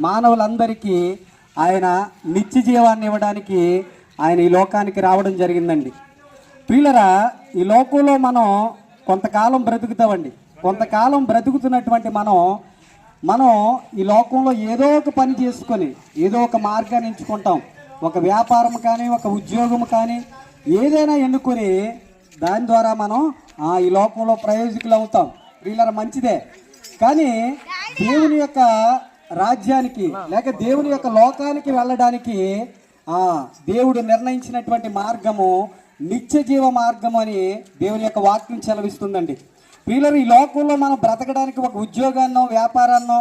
మానవులందరికీ ఆయన నిత్య జీవాన్ని ఇవ్వడానికి ఆయన ఈ లోకానికి రావడం జరిగిందండి. ప్రియులరా, ఈ లోకంలో మనం కొంతకాలం బ్రతుకుతామండి. కొంతకాలం బ్రతుకుతున్నటువంటి మనం ఈ లోకంలో ఏదో ఒక పని చేసుకొని ఏదో ఒక మార్గాన్ని ఎంచుకుంటాం. ఒక వ్యాపారం కానీ, ఒక ఉద్యోగం కానీ, ఏదైనా ఎన్నుకొని దాని ద్వారా మనం ఈ లోకంలో ప్రయోజకులు అవుతాం. ప్రియులరా, మంచిదే. కానీ దేవుని యొక్క రాజ్యానికి లేక దేవుని యొక్క లోకానికి వెళ్ళడానికి దేవుడు నిర్ణయించినటువంటి మార్గము నిత్య జీవ మార్గం అని దేవుని యొక్క వాక్యం సెలవిస్తుందండి. ప్రియులరు, ఈ లోకంలో మనం బ్రతకడానికి ఒక ఉద్యోగాన్నో వ్యాపారాన్నో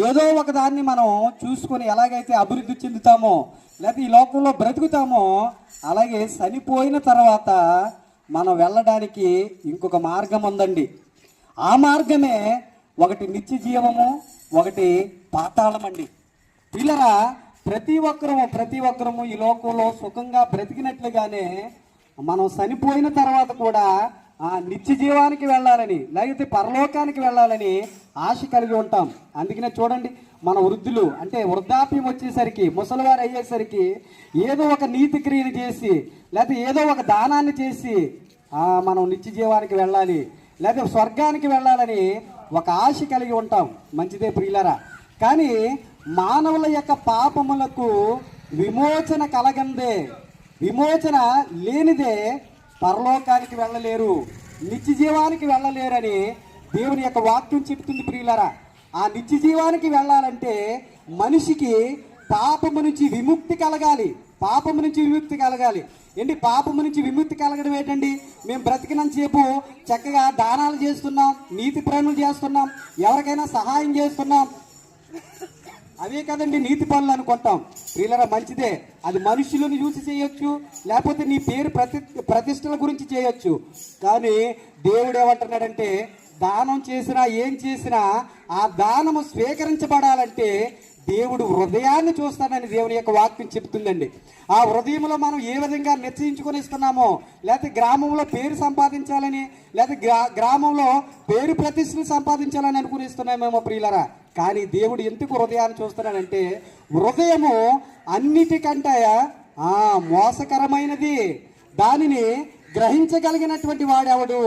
ఏదో ఒక దాన్ని మనం చూసుకొని ఎలాగైతే అభివృద్ధి చెందుతామో లేకపోతే ఈ లోకంలో బ్రతుకుతామో, అలాగే చనిపోయిన తర్వాత మనం వెళ్ళడానికి ఇంకొక మార్గం ఉందండి. ఆ మార్గమే ఒకటి నిత్య జీవము, ఒకటి పాతాళం అండి. పిల్లరా, ప్రతి ఒక్కరము ఈ లోకంలో సుఖంగా బ్రతికినట్లుగానే మనం చనిపోయిన తర్వాత కూడా నిత్య జీవానికి వెళ్ళాలని లేకపోతే పరలోకానికి వెళ్ళాలని ఆశ కలిగి ఉంటాం. అందుకనే చూడండి, మన వృద్ధులు అంటే వృద్ధాప్యం వచ్చేసరికి, ముసలివారు అయ్యేసరికి ఏదో ఒక నీతి క్రియను చేసి లేకపోతే ఏదో ఒక దానాన్ని చేసి మనం నిత్య జీవానికి వెళ్ళాలి లేకపోతే స్వర్గానికి వెళ్ళాలని ఒక ఆశ కలిగి ఉంటాం. మంచిదే ప్రియులారా. కానీ మానవుల యొక్క పాపములకు విమోచన కలగందే, విమోచన లేనిదే పరలోకానికి వెళ్ళలేరు, నిత్య జీవానికి వెళ్ళలేరని దేవుని యొక్క వాక్యం చెబుతుంది. ప్రియులారా, ఆ నిత్య జీవానికి వెళ్ళాలంటే మనిషికి పాపము నుంచి విముక్తి కలగాలి. పాపము నుంచి విముక్తి కలగాలి. ఏంటి పాపము నుంచి విముక్తి కలగడం ఏంటండి? మేము బ్రతికినంతసేపు చక్కగా దానాలు చేస్తున్నాం, నీతి పనులు చేస్తున్నాం, ఎవరికైనా సహాయం చేస్తున్నాం, అవే కదండి నీతి పనులు అనుకుంటాం. ప్రియులరా, మంచిదే. అది మనుషులను చూసి చేయొచ్చు, లేకపోతే నీ పేరు ప్రతిష్టల గురించి చేయొచ్చు. కానీ దేవుడు ఏమంటున్నాడంటే, దానం చేసినా ఏం చేసినా ఆ దానము స్వీకరించబడాలంటే దేవుడు హృదయాన్ని చూస్తాడని దేవుని యొక్క వాక్యం చెప్తుందండి. ఆ హృదయంలో మనం ఏ విధంగా నిశ్చయించుకొని ఇస్తున్నామో, లేకపోతే గ్రామంలో పేరు సంపాదించాలని లేకపోతే గ్రామంలో పేరు ప్రతిష్టలు సంపాదించాలని అనుకుని ఇస్తున్నామేమో ప్రియులరా. కానీ దేవుడు ఎందుకు హృదయాన్ని చూస్తున్నాడంటే, హృదయము అన్నిటికంటే మోసకరమైనది, దానిని గ్రహించగలిగినటువంటి వాడెవడు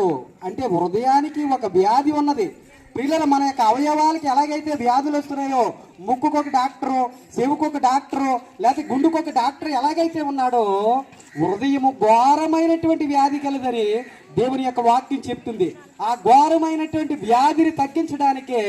అంటే హృదయానికి ఒక వ్యాధి ఉన్నది. పిల్లలు, మన యొక్క అవయవాలకి ఎలాగైతే వ్యాధులు వస్తున్నాయో, ముక్కుకొక డాక్టరు, చెవుకొక డాక్టరు, లేకపోతే గుండుకొక డాక్టర్ ఎలాగైతే ఉన్నాడో, హృదయము ఘోరమైనటువంటి వ్యాధి కలదని దేవుని యొక్క వాక్యం చెప్తుంది. ఆ ఘోరమైనటువంటి వ్యాధిని తగ్గించడానికే